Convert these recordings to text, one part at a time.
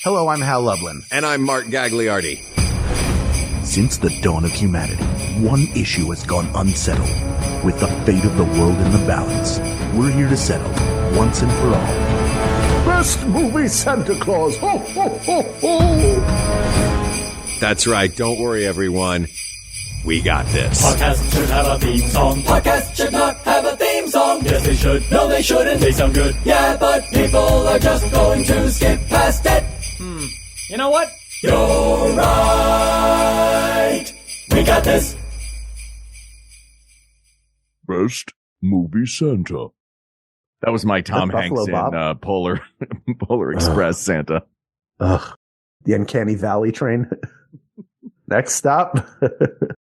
Hello, I'm Hal Lublin. And I'm Mark Gagliardi. Since the dawn of humanity, one issue has gone unsettled. With the fate of the world in the balance, we're here to settle, once and for all. Best movie Santa Claus! Ho, ho, ho, ho! That's right. Don't worry, everyone. We got this. Podcasts should have a theme song. Podcasts should not have a theme song. Yes, they should. No, they shouldn't. They sound good. Yeah, but people are just going to skip past it. You know what? You're right. We got this. Best movie Santa. That was my Tom Hanks in Polar Express Santa. Ugh. The Uncanny Valley train. Next stop,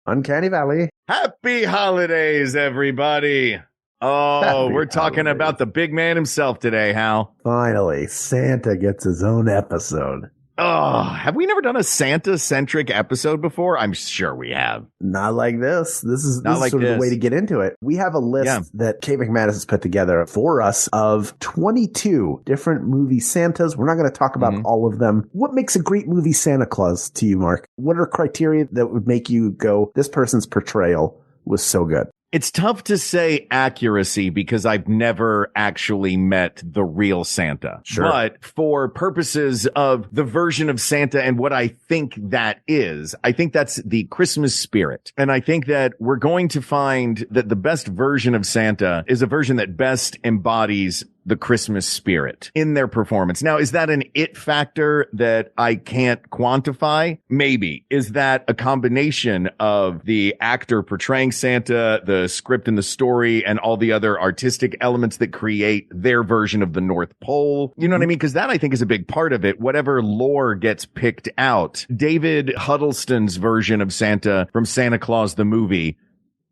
Uncanny Valley. Happy holidays, everybody. Oh, we're talking about the big man himself today, Hal. Finally, Santa gets his own episode. Oh, have we never done a Santa-centric episode before? I'm sure we have. Not like this. This is like sort of this. the way to get into it. We have a list that Kate McManus has put together for us of 22 different movie Santas. We're not going to talk about all of them. What makes a great movie Santa Claus to you, Mark? What are criteria that would make you go, this person's portrayal was so good? It's tough to say accuracy because I've never actually met the real Santa. Sure. But for purposes of the version of Santa and what I think that is, I think that's the Christmas spirit. And I think that we're going to find that the best version of Santa is a version that best embodies the Christmas spirit in their performance. Now, is that an it factor that I can't quantify? Maybe. Is that a combination of the actor portraying Santa, the script and the story, and all the other artistic elements that create their version of the North Pole? You know what I mean? Because that, I think, is a big part of it. Whatever lore gets picked out. David Huddleston's version of Santa from Santa Claus the movie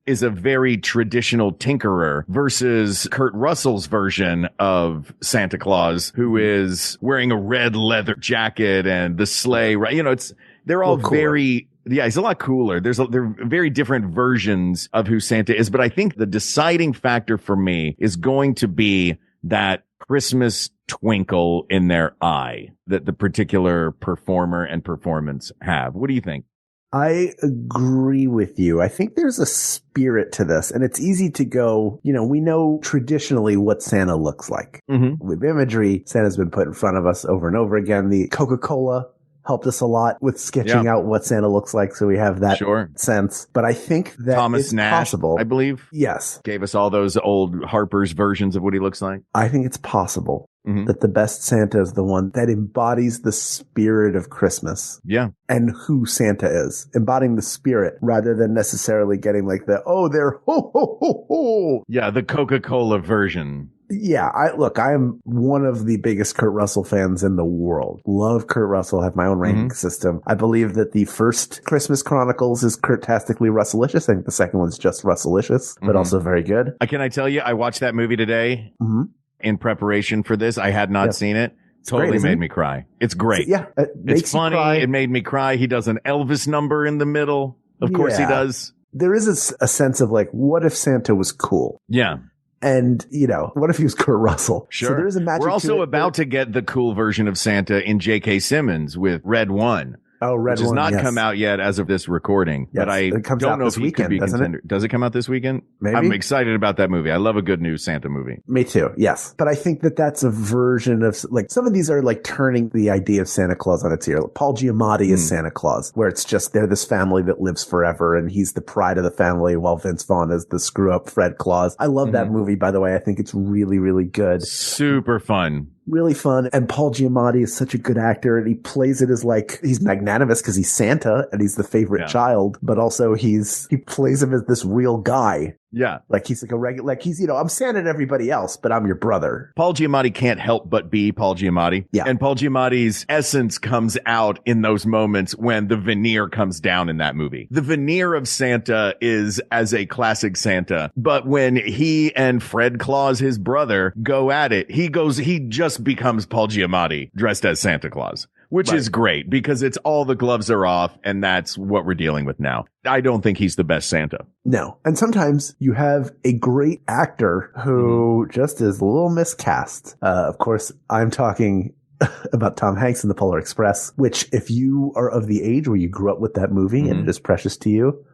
is a very traditional tinkerer versus Kurt Russell's version of Santa Claus, who is wearing a red leather jacket and the sleigh, right? You know, they're all very, he's a lot cooler. They're very different versions of who Santa is. But I think the deciding factor for me is going to be that Christmas twinkle in their eye that the particular performer and performance have. What do you think? I agree with you. I think there's a spirit to this, and it's easy to go, we know traditionally what Santa looks like. With imagery, Santa's been put in front of us over and over again. The Coca-Cola helped us a lot with sketching out what Santa looks like, so we have that sense. But I think that Thomas Nash, possible. I believe. Yes. Gave us all those old Harper's versions of what he looks like. I think it's possible that the best Santa is the one that embodies the spirit of Christmas. Yeah. And who Santa is. Embodying the spirit rather than necessarily getting like they're ho, ho, ho, ho. Yeah, the Coca-Cola version. Yeah, I am one of the biggest Kurt Russell fans in the world. Love Kurt Russell, have my own ranking system. I believe that the first Christmas Chronicles is Kurt-tastically Russellicious. I think the second one's just Russellicious, but also very good. Can I tell you, I watched that movie today in preparation for this. I had not seen it. Totally made me cry. It's great. It's funny. It made me cry. He does an Elvis number in the middle. Of course he does. There is a sense of like, what if Santa was cool? Yeah. And, what if he was Kurt Russell? Sure. So there's a magic. We're also about to get the cool version of Santa in J.K. Simmons with Red One. Oh, Red One, which has not come out yet as of this recording, but I don't know if he could be contender. Does it come out this weekend? Maybe. I'm excited about that movie. I love a good new Santa movie. Me too. Yes. But I think that that's a version of like some of these are like turning the idea of Santa Claus on its ear. Paul Giamatti is Santa Claus, where it's just they're this family that lives forever and he's the pride of the family while Vince Vaughn is the screw up Fred Claus. I love that movie, by the way. I think it's really, really good. Super fun. Really fun. And Paul Giamatti is such a good actor and he plays it as like, he's magnanimous because he's Santa and he's the favorite child, but also he plays him as this real guy. Yeah. Like he's like a regular, like he's, I'm Santa to everybody else, but I'm your brother. Paul Giamatti can't help but be Paul Giamatti. Yeah. And Paul Giamatti's essence comes out in those moments when the veneer comes down in that movie. The veneer of Santa is as a classic Santa, but when he and Fred Claus, his brother, go at it, he just becomes Paul Giamatti dressed as Santa Claus. Which is great because it's all the gloves are off and that's what we're dealing with now. I don't think he's the best Santa. No. And sometimes you have a great actor who just is a little miscast. Of course, I'm talking about Tom Hanks in The Polar Express, which if you are of the age where you grew up with that movie and it is precious to you,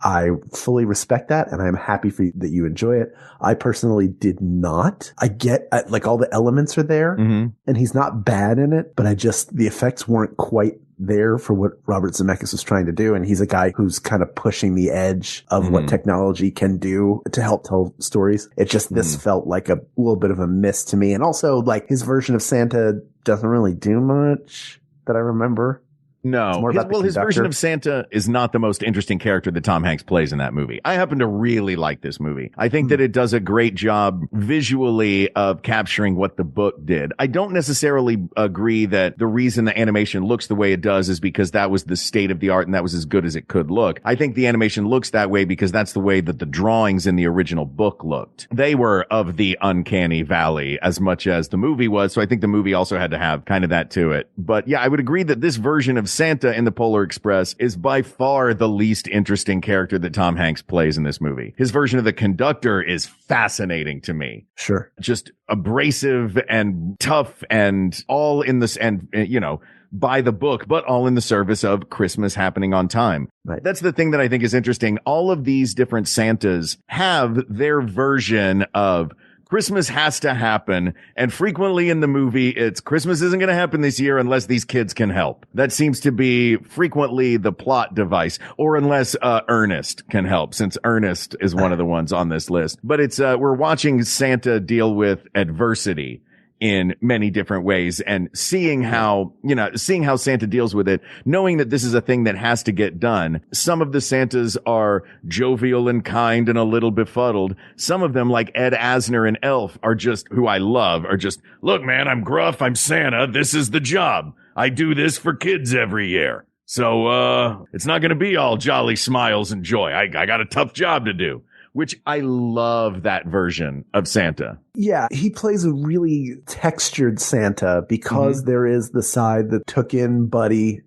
I fully respect that, and I'm happy for you that you enjoy it. I personally did not. I get, like, all the elements are there, and he's not bad in it, but the effects weren't quite there for what Robert Zemeckis was trying to do, and he's a guy who's kind of pushing the edge of what technology can do to help tell stories. It just, this felt like a little bit of a miss to me, and also, like, his version of Santa doesn't really do much that I remember. No. His version of Santa is not the most interesting character that Tom Hanks plays in that movie. I happen to really like this movie. I think that it does a great job visually of capturing what the book did. I don't necessarily agree that the reason the animation looks the way it does is because that was the state of the art and that was as good as it could look. I think the animation looks that way because that's the way that the drawings in the original book looked. They were of the uncanny valley as much as the movie was, so I think the movie also had to have kind of that to it. But yeah, I would agree that this version of Santa in the Polar Express is by far the least interesting character that Tom Hanks plays in this movie. His version of the conductor is fascinating to me. Sure. Just abrasive and tough and all in this, and, you know, by the book, but all in the service of Christmas happening on time. Right. That's the thing that I think is interesting. All of these different Santas have their version of Christmas has to happen, and frequently in the movie, it's Christmas isn't going to happen this year unless these kids can help. That seems to be frequently the plot device, or unless Ernest can help, since Ernest is one of the ones on this list. But it's we're watching Santa deal with adversity in many different ways, and seeing how Santa deals with it, knowing that this is a thing that has to get done. Some of the Santas are jovial and kind and a little befuddled. Some of them, like Ed Asner and Elf, are just, who I love, are just, look, man, I'm gruff, I'm Santa, this is the job. I do this for kids every year. So, it's not gonna be all jolly smiles and joy. I got a tough job to do. Which I love that version of Santa. Yeah, he plays a really textured Santa because there is the side that took in Buddy.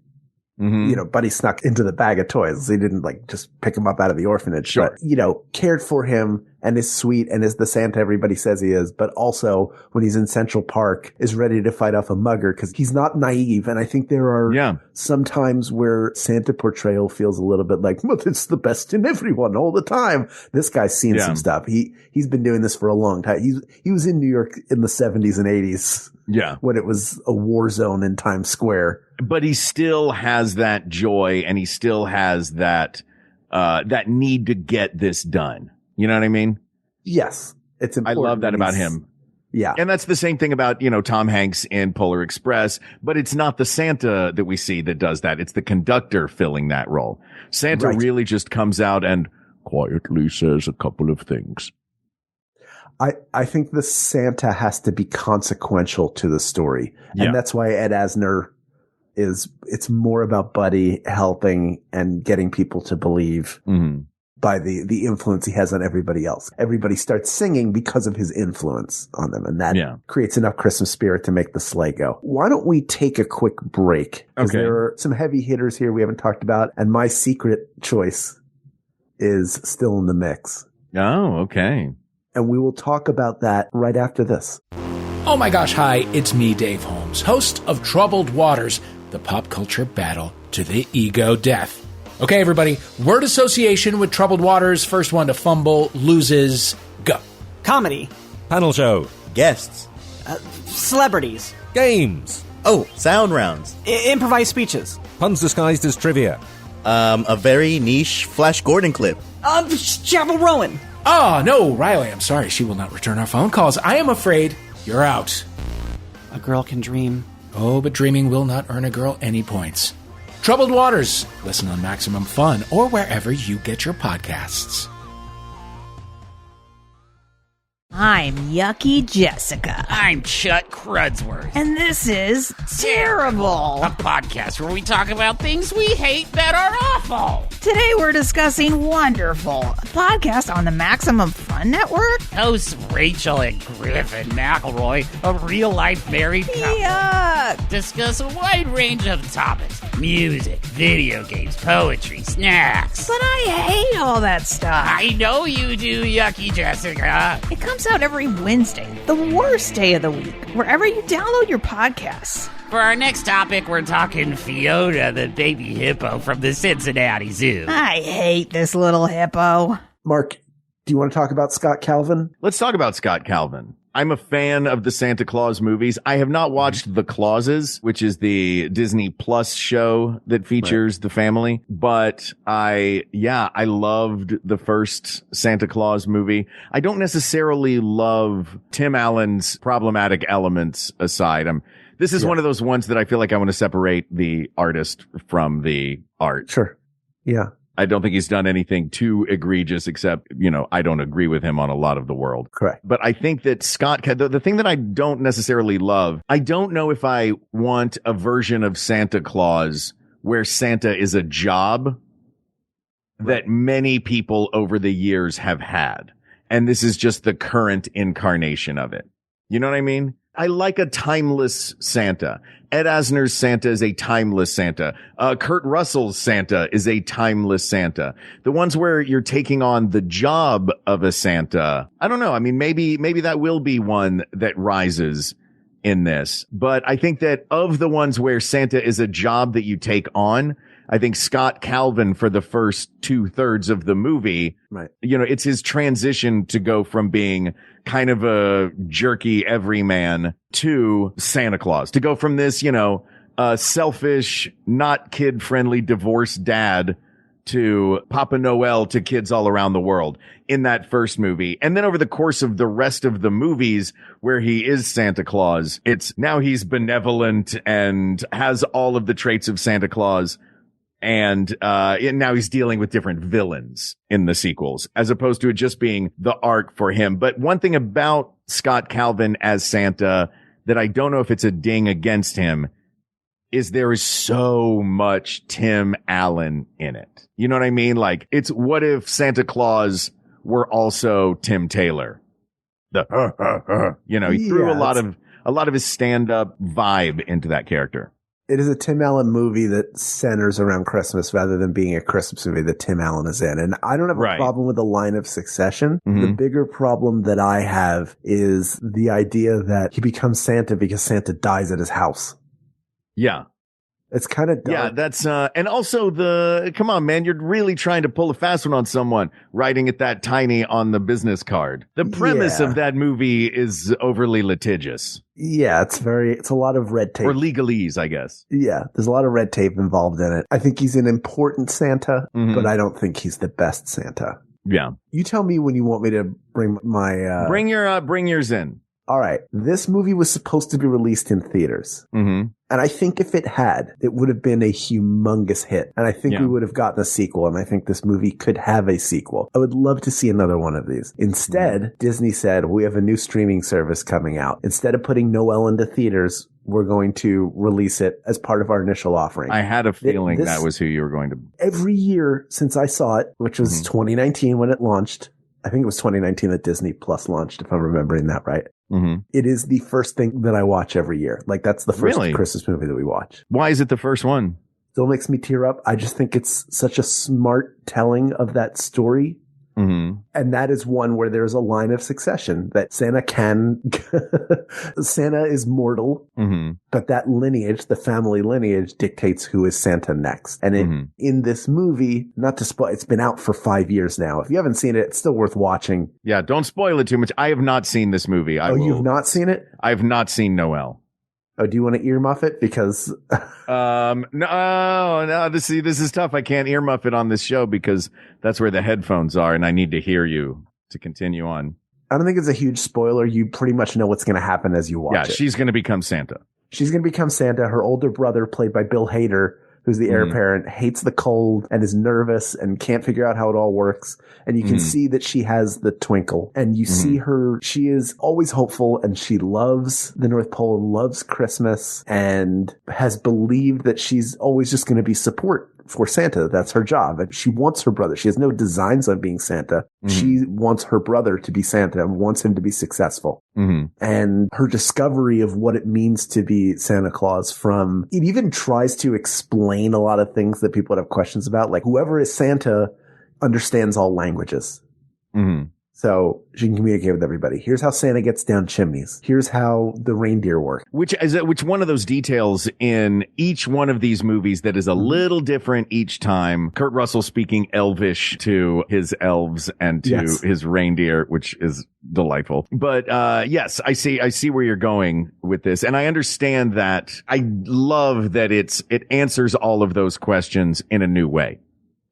You know, Buddy snuck into the bag of toys. He didn't like just pick him up out of the orphanage. Sure. But, you know, cared for him and is sweet and is the Santa everybody says he is. But also when he's in Central Park is ready to fight off a mugger because he's not naive. And I think there are some times where Santa portrayal feels a little bit like, well, it's the best in everyone all the time. This guy's seen some stuff. He's been doing this for a long time. He was in New York in the 70s and 80s. Yeah. When it was a war zone in Times Square. But he still has that joy and he still has that need to get this done. You know what I mean? Yes. It's important. I love that about him. Yeah. And that's the same thing about, you know, Tom Hanks in Polar Express, but it's not the Santa that we see that does that. It's the conductor filling that role. Santa really just comes out and quietly says a couple of things. I think the Santa has to be consequential to the story. And that's why Ed Asner it's more about Buddy helping and getting people to believe by the influence he has on everybody else. Everybody starts singing because of his influence on them. And that creates enough Christmas spirit to make the sleigh go. Why don't we take a quick break? Because there are some heavy hitters here we haven't talked about. And my secret choice is still in the mix. Oh, okay. And we will talk about that right after this. Oh my gosh, hi, it's me, Dave Holmes, host of Troubled Waters, the pop culture battle to the ego death. Okay, everybody, word association with Troubled Waters. First one to fumble loses. Go. Comedy. Panel show. Guests. Celebrities. Games. Oh, sound rounds. Improvised speeches. Puns disguised as trivia. A very niche Flash Gordon clip. Chapel Rowan. Oh, no, Riley, I'm sorry. She will not return our phone calls. I am afraid you're out. A girl can dream. Oh, but dreaming will not earn a girl any points. Troubled Waters. Listen on Maximum Fun or wherever you get your podcasts. I'm Yucky Jessica. I'm Chuck Crudsworth. And this is Terrible, a podcast where we talk about things we hate that are awful. Today we're discussing Wonderful, a podcast on the Maximum Fun Network. Hosts Rachel and Griffin McElroy, a real-life married couple, Yuck. discuss a wide range of topics, Music, video games, poetry, snacks. But I hate all that stuff. I know you do, Yucky Jessica. It comes out every Wednesday, the worst day of the week, wherever you download your podcasts. For our next topic, we're talking Fiona, the baby hippo from the Cincinnati Zoo. I hate this little hippo. Mark, do you want to talk about Scott Calvin? Let's talk about Scott Calvin. I'm a fan of the Santa Claus movies. I have not watched The Clauses, which is the Disney Plus show that features the family, but I loved the first Santa Claus movie. I don't necessarily love Tim Allen's problematic elements aside. This is one of those ones that I feel like I want to separate the artist from the art. Sure. Yeah. I don't think he's done anything too egregious except, I don't agree with him on a lot of the world. Correct. But I think that Scott, the thing that I don't necessarily love, I don't know if I want a version of Santa Claus where Santa is a job that many people over the years have had. And this is just the current incarnation of it. You know what I mean? I like a timeless Santa. Ed Asner's Santa is a timeless Santa. Kurt Russell's Santa is a timeless Santa. The ones where you're taking on the job of a Santa, I don't know. I mean, maybe that will be one that rises in this. But I think that of the ones where Santa is a job that you take on, I think Scott Calvin for the first 2/3 of the movie, right? It's his transition to go from being kind of a jerky everyman to Santa Claus, to go from this, selfish, not kid friendly divorced dad to Papa Noel to kids all around the world in that first movie. And then over the course of the rest of the movies where he is Santa Claus, now he's benevolent and has all of the traits of Santa Claus. And now he's dealing with different villains in the sequels, as opposed to it just being the arc for him. But one thing about Scott Calvin as Santa that I don't know if it's a ding against him is there is so much Tim Allen in it. You know what I mean? Like, it's what if Santa Claus were also Tim Taylor? He threw a lot of his stand-up vibe into that character. It is a Tim Allen movie that centers around Christmas rather than being a Christmas movie that Tim Allen is in. And I don't have a problem with the line of succession. Mm-hmm. The bigger problem that I have is the idea that he becomes Santa because Santa dies at his house. Yeah. It's kind of dark. Yeah, that's, and also come on, man, you're really trying to pull a fast one on someone, writing it that tiny on the business card. The premise of that movie is overly litigious. Yeah, it's a lot of red tape. Or legalese, I guess. Yeah, there's a lot of red tape involved in it. I think he's an important Santa, but I don't think he's the best Santa. Yeah. You tell me when you want me to bring my, bring yours in. All right. This movie was supposed to be released in theaters. Mm-hmm. And I think if it had, it would have been a humongous hit. And I think we would have gotten a sequel. And I think this movie could have a sequel. I would love to see another one of these. Instead, Disney said, we have a new streaming service coming out. Instead of putting Noel into theaters, we're going to release it as part of our initial offering. I had a feeling that was who you were going to. Every year since I saw it, which was 2019 when it launched, I think it was 2019 that Disney Plus launched, if I'm remembering that right. Mm-hmm. It is the first thing that I watch every year. Like, that's the first Christmas movie that we watch. Why is it the first one? Still makes me tear up. I just think it's such a smart telling of that story. Mm-hmm. And that is one where there's a line of succession that Santa is mortal, but that lineage, the family lineage, dictates who is Santa next. And in this movie, not to spoil, it's been out for 5 years now. If you haven't seen it, it's still worth watching. Yeah, don't spoil it too much. I have not seen this movie. You've not seen it? I have not seen Noel. Oh, do you want to earmuff it? Because no. This is tough. I can't earmuff it on this show because that's where the headphones are, and I need to hear you to continue on. I don't think it's a huge spoiler. You pretty much know what's going to happen as you watch it. Yeah, she's going to become Santa. She's going to become Santa. Her older brother, played by Bill Hader, who's the heir apparent, hates the cold and is nervous and can't figure out how it all works. And you can see that she has the twinkle. And you see her, she is always hopeful and she loves the North Pole and loves Christmas and has believed that she's always just going to be support for Santa. That's her job. And she wants her brother. She has no designs on being Santa. She wants her brother to be Santa and wants him to be successful. And her discovery of what it means to be Santa Claus it even tries to explain a lot of things that people would have questions about. Like whoever is Santa understands all languages. So she can communicate with everybody. Here's how Santa gets down chimneys. Here's how the reindeer work. Which one of those details in each one of these movies that is a little different each time. Kurt Russell speaking Elvish to his elves and to his reindeer, which is delightful. But yes, I see where you're going with this. And I understand that. I love that it answers all of those questions in a new way.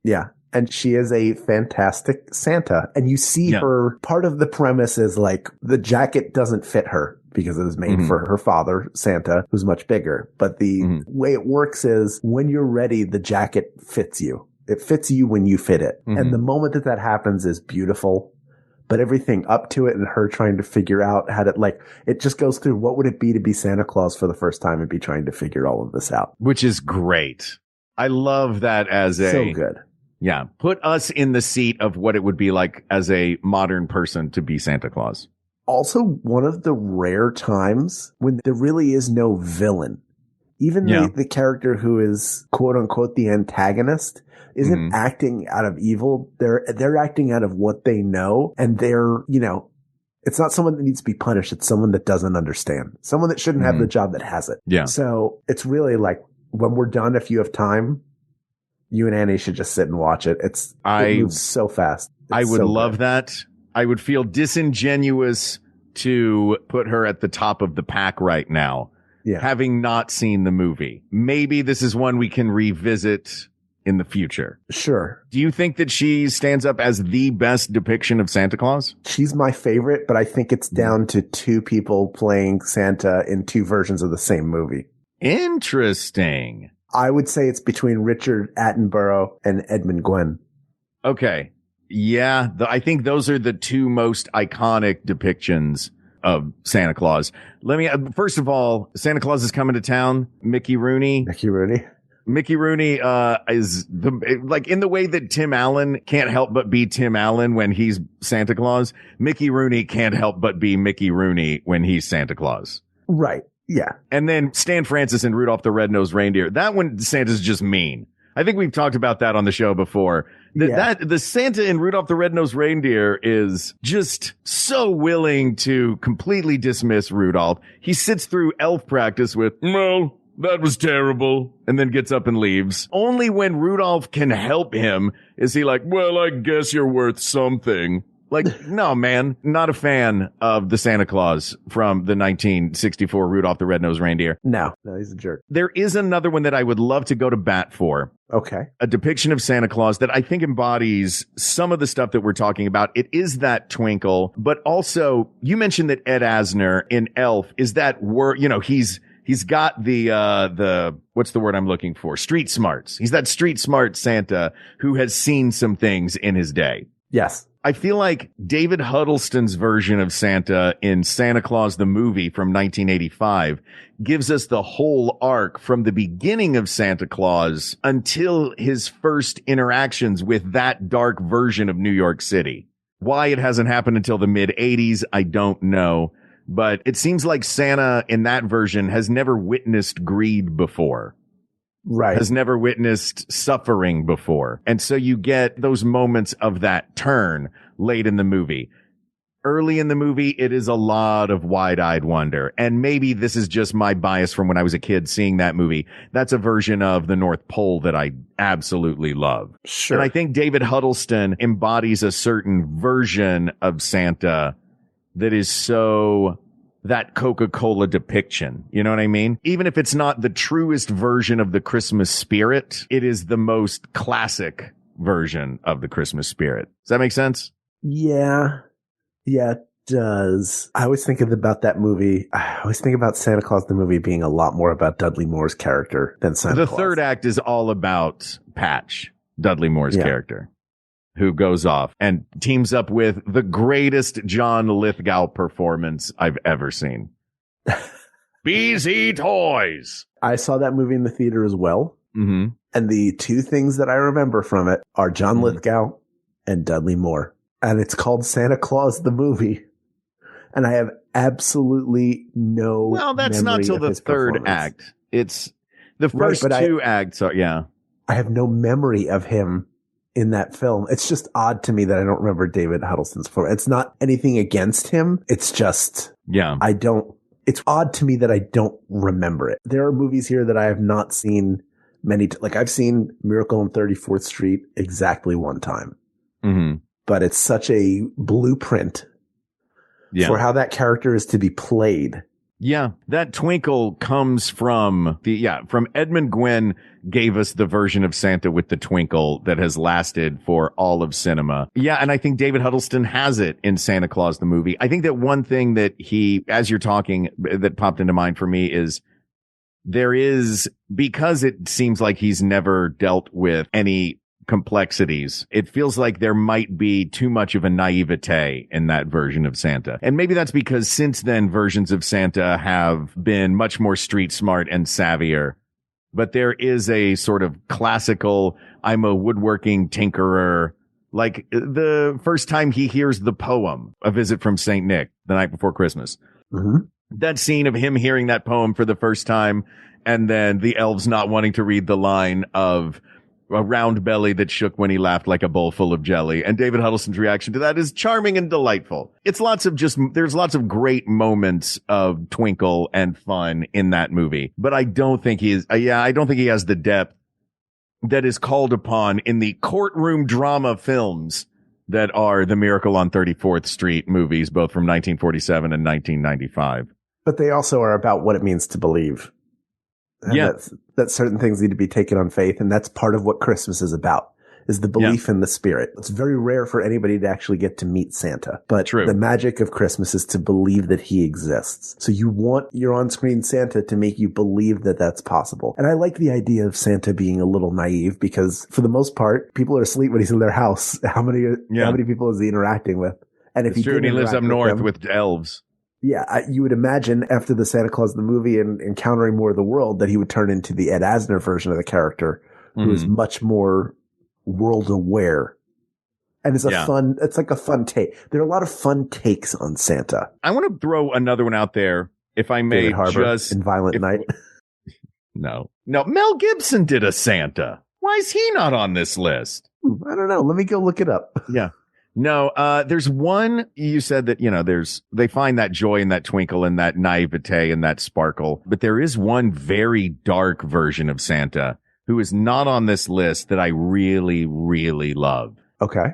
Yeah. And she is a fantastic Santa. And you see her, part of the premise is like the jacket doesn't fit her because it was made for her father, Santa, who's much bigger. But the way it works is when you're ready, the jacket fits you. It fits you when you fit it. And the moment that happens is beautiful. But everything up to it and her trying to figure out how to, it just goes through what would it be to be Santa Claus for the first time and be trying to figure all of this out. Which is great. I love that so good. Yeah. Put us in the seat of what it would be like as a modern person to be Santa Claus. Also, one of the rare times when there really is no villain. Even the character who is quote unquote the antagonist isn't acting out of evil. They're acting out of what they know. And they're, it's not someone that needs to be punished. It's someone that doesn't understand. Someone that shouldn't have the job that has it. Yeah. So it's really like when we're done, if you have time, you and Annie should just sit and watch it. It moves so fast. I would love that. I would feel disingenuous to put her at the top of the pack right now, having not seen the movie. Maybe this is one we can revisit in the future. Sure. Do you think that she stands up as the best depiction of Santa Claus? She's my favorite, but I think it's down to two people playing Santa in two versions of the same movie. Interesting. I would say it's between Richard Attenborough and Edmund Gwenn. Okay. Yeah. I think those are the two most iconic depictions of Santa Claus. First of all, Santa Claus is coming to town. Mickey Rooney is in the way that Tim Allen can't help but be Tim Allen when he's Santa Claus. Mickey Rooney can't help but be Mickey Rooney when he's Santa Claus. Right. Yeah. And then Stan Francis and Rudolph the Red-Nosed Reindeer. That one, Santa's just mean. I think we've talked about that on the show before. The Santa in Rudolph the Red-Nosed Reindeer is just so willing to completely dismiss Rudolph. He sits through elf practice with, well, that was terrible, and then gets up and leaves. Only when Rudolph can help him is he like, well, I guess you're worth something. Like, no, man, not a fan of the Santa Claus from the 1964 Rudolph the Red-Nosed Reindeer. No, he's a jerk. There is another one that I would love to go to bat for. Okay. A depiction of Santa Claus that I think embodies some of the stuff that we're talking about. It is that twinkle, but also you mentioned that Ed Asner in Elf is that word, he's got the what's the word I'm looking for? Street smarts. He's that street smart Santa who has seen some things in his day. Yes. I feel like David Huddleston's version of Santa in Santa Claus the movie from 1985 gives us the whole arc from the beginning of Santa Claus until his first interactions with that dark version of New York City. Why it hasn't happened until the mid-'80s, I don't know. But it seems like Santa in that version has never witnessed greed before. Right. Has never witnessed suffering before. And so you get those moments of that turn late in the movie. Early in the movie, it is a lot of wide-eyed wonder. And maybe this is just my bias from when I was a kid seeing that movie. That's a version of the North Pole that I absolutely love. Sure. And I think David Huddleston embodies a certain version of Santa that is so that Coca-Cola depiction. You know what I mean? Even if it's not the truest version of the Christmas spirit, it is the most classic version of the Christmas spirit. Does that make sense? Yeah. Yeah, it does. I always think about that movie. I always think about Santa Claus, the movie, being a lot more about Dudley Moore's character than Santa Claus. The third act is all about Patch, Dudley Moore's character, who goes off and teams up with the greatest John Lithgow performance I've ever seen. Bees Eat Toys. I saw that movie in the theater as well. Mm-hmm. And the two things that I remember from it are John Lithgow and Dudley Moore. And it's called Santa Claus the Movie. And I have absolutely no Well, that's not memory till of the his third performance. act. It's the first but two acts are, yeah. I have no memory of him in that film. It's just odd to me that I don't remember David Huddleston's performance. It's not anything against him. It's just, it's odd to me that I don't remember it. There are movies here that I have not seen like I've seen Miracle on 34th Street exactly one time, but it's such a blueprint for how that character is to be played. Yeah, that twinkle comes from from Edmund Gwenn gave us the version of Santa with the twinkle that has lasted for all of cinema. Yeah, and I think David Huddleston has it in Santa Claus the Movie. I think that one thing that as you're talking, that popped into mind for me is because it seems like he's never dealt with any complexities. It feels like there might be too much of a naivete in that version of Santa. And maybe that's because since then versions of Santa have been much more street smart and savvier. But there is a sort of classical, I'm a woodworking tinkerer. Like the first time he hears the poem, A Visit from St. Nick, the night before Christmas. That scene of him hearing that poem for the first time and then the elves not wanting to read the line of a round belly that shook when he laughed like a bowl full of jelly. And David Huddleston's reaction to that is charming and delightful. There's lots of great moments of twinkle and fun in that movie, but I don't think he has the depth that is called upon in the courtroom drama films that are the Miracle on 34th Street movies, both from 1947 and 1995. But they also are about what it means to believe. And that certain things need to be taken on faith. And that's part of what Christmas is about, is the belief in the spirit. It's very rare for anybody to actually get to meet Santa. But the magic of Christmas is to believe that he exists. So you want your on-screen Santa to make you believe that that's possible. And I like the idea of Santa being a little naive because for the most part, people are asleep when he's in their house. How many people is he interacting with? And if he lives up north with elves. Yeah, you would imagine after the Santa Claus the Movie and encountering more of the world that he would turn into the Ed Asner version of the character, who is much more world aware. And it's it's like a fun take. There are a lot of fun takes on Santa. I want to throw another one out there, if I may. David Harbour in Violent Night. No, Mel Gibson did a Santa. Why is he not on this list? I don't know. Let me go look it up. Yeah. No, there's one, you said that, they find that joy and that twinkle and that naivete and that sparkle, but there is one very dark version of Santa who is not on this list that I really, really love. Okay.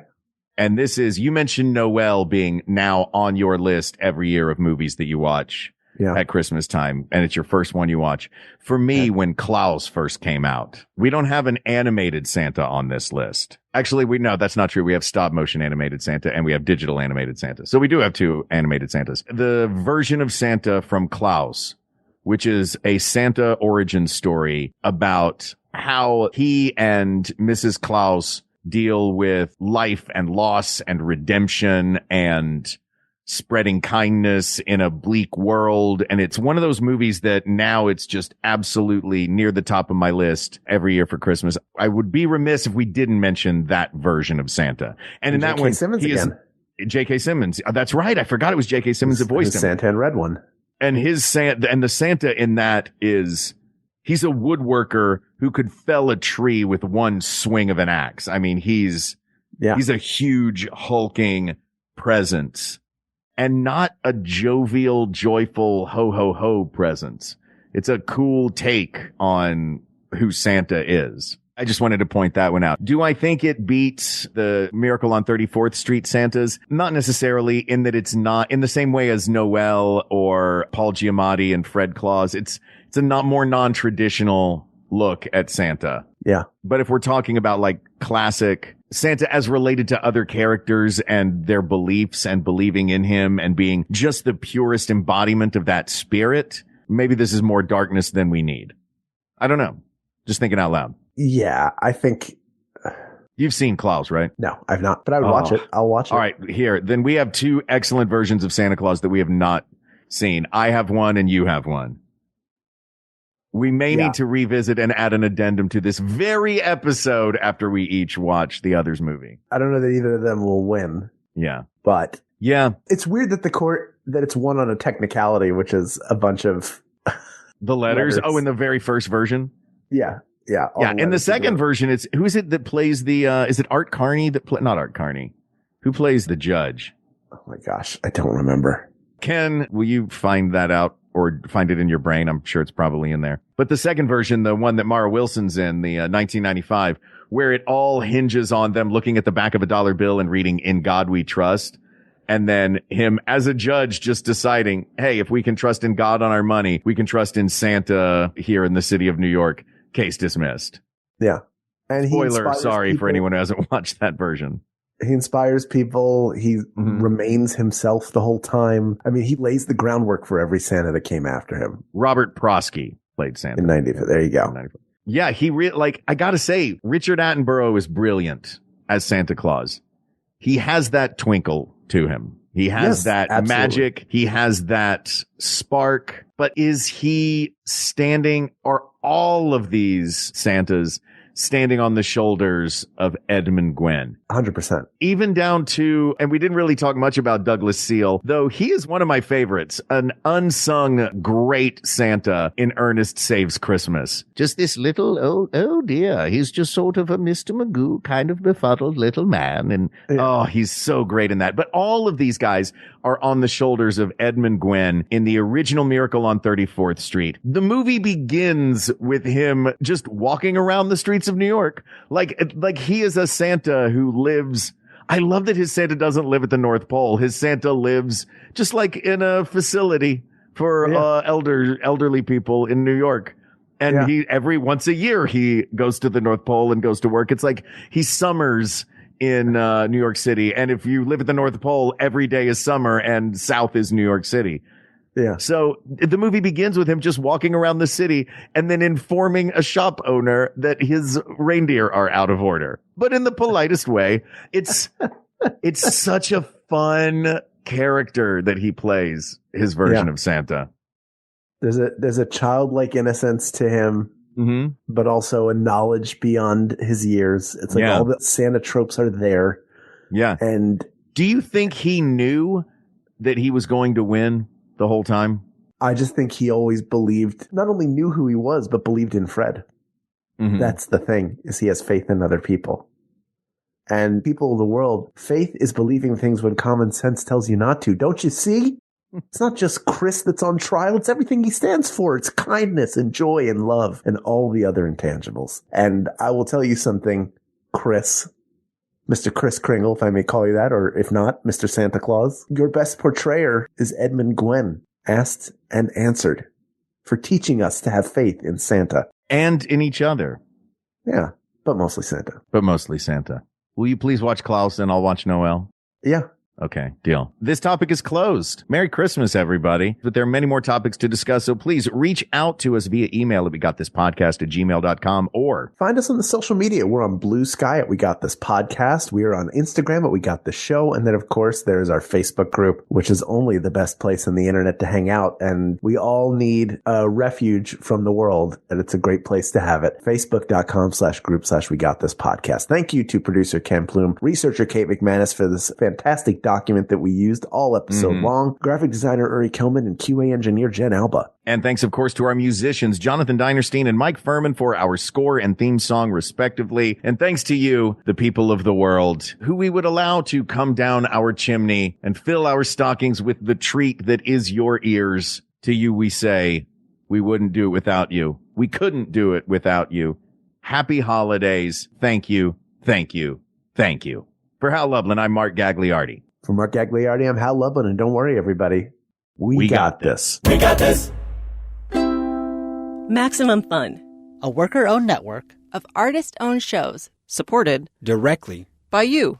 And this is, you mentioned Noel being now on your list every year of movies that you watch at Christmas time, and it's your first one you watch. For me, when Claus first came out, we don't have an animated Santa on this list. Actually, no, that's not true. We have stop motion animated Santa and we have digital animated Santa. So we do have two animated Santas. The version of Santa from Claus, which is a Santa origin story about how he and Mrs. Claus deal with life and loss and redemption and spreading kindness in a bleak world. And it's one of those movies that now it's just absolutely near the top of my list every year for Christmas. I would be remiss if we didn't mention that version of Santa. And in that one, Simmons again. J.K. Simmons. That's right. I forgot it was J.K. Simmons that voiced him. Santa in Red one. And the Santa in that is, he's a woodworker who could fell a tree with one swing of an axe. I mean, he's a huge hulking presence. And not a jovial, joyful, ho, ho, ho presence. It's a cool take on who Santa is. I just wanted to point that one out. Do I think it beats the Miracle on 34th Street Santas? Not necessarily, in that it's not in the same way as Noel or Paul Giamatti and Fred Claus. It's a more non-traditional look at Santa. Yeah. But if we're talking about like classic Santa as related to other characters and their beliefs and believing in him and being just the purest embodiment of that spirit, maybe this is more darkness than we need. I don't know. Just thinking out loud. Yeah, I think... You've seen Claus, right? No, I've not, but I would watch it. I'll watch it. All right, here. Then we have two excellent versions of Santa Claus that we have not seen. I have one and you have one. We may need to revisit and add an addendum to this very episode after we each watch the other's movie. I don't know that either of them will win. Yeah. But yeah, it's weird that that it's won on a technicality, which is a bunch of the letters. Oh, in the very first version? Yeah. Yeah. Yeah. In the second version, it's who is it that plays the is it Art Carney not Art Carney. Who plays the judge? Oh my gosh, I don't remember. Ken, will you find that out or find it in your brain? I'm sure it's probably in there. But the second version, the one that Mara Wilson's in, the 1995, where it all hinges on them looking at the back of a dollar bill and reading "In God We Trust." And then him as a judge just deciding, hey, if we can trust in God on our money, we can trust in Santa here in the city of New York. Case dismissed. Yeah. And spoiler, sorry for anyone who hasn't watched that version. He inspires people. He remains himself the whole time. I mean, he lays the groundwork for every Santa that came after him. Robert Prosky played Santa. In 94. There you go. Yeah, I gotta say, Richard Attenborough is brilliant as Santa Claus. He has that twinkle to him. He has that magic. He has that spark. But is he are all of these Santas standing on the shoulders of Edmund Gwenn? 100%. Even down to, and we didn't really talk much about Douglas Seal, though he is one of my favorites, an unsung great Santa in Ernest Saves Christmas. Just this little, oh dear, he's just sort of a Mr. Magoo kind of befuddled little man. And he's so great in that. But all of these guys are on the shoulders of Edmund Gwenn in the original Miracle on 34th Street. The movie begins with him just walking around the streets of New York. Like he is a Santa who lives. I love that his Santa doesn't live at the North Pole. His Santa lives just like in a facility for elderly people in New York. And he once a year he goes to the North Pole and goes to work. It's like he summers in New York City. And if you live at the North Pole, every day is summer and south is New York City. Yeah. So the movie begins with him just walking around the city and then informing a shop owner that his reindeer are out of order, but in the politest way. It's such a fun character that he plays, his version of Santa. There's a childlike innocence to him, but also a knowledge beyond his years. It's like all the Santa tropes are there. Yeah. And do you think he knew that he was going to win the whole time? I just think he always not only knew who he was, but believed in Fred. That's the thing, is he has faith in other people. And people of the world, faith is believing things when common sense tells you not to. Don't you see? It's not just Chris that's on trial. It's everything he stands for. It's kindness and joy and love and all the other intangibles. And I will tell you something, Chris, Mr. Kris Kringle, if I may call you that, or if not, Mr. Santa Claus. Your best portrayer is Edmund Gwenn, asked and answered, for teaching us to have faith in Santa. And in each other. Yeah, but mostly Santa. Will you please watch Claus and I'll watch Noel? Yeah. Okay, deal. This topic is closed. Merry Christmas, everybody. But there are many more topics to discuss, so please reach out to us via email at wegotThisPodcast@gmail.com or find us on the social media. We're on Blue Sky at We Got This Podcast. We are on Instagram at We Got This Show. And then, of course, there's our Facebook group, which is only the best place on the internet to hang out. And we all need a refuge from the world, and it's a great place to have it. Facebook.com/group/We Got This Podcast. Thank you to producer Ken Plume, researcher Kate McManus for this fantastic document that we used all episode long, graphic designer Uri Kilman, and QA engineer Jen Alba. And thanks, of course, to our musicians, Jonathan Dinerstein and Mike Furman, for our score and theme song, respectively. And thanks to you, the people of the world, who we would allow to come down our chimney and fill our stockings with the treat that is your ears. To you we say, we wouldn't do it without you. We couldn't do it without you. Happy holidays. Thank you. Thank you. Thank you. For Hal Lublin, I'm Mark Gagliardi. For Mark Gagliardi, I'm Hal Lublin, and don't worry, everybody. We got this. We got this. Maximum Fun, a worker-owned network of artist-owned shows supported directly by you.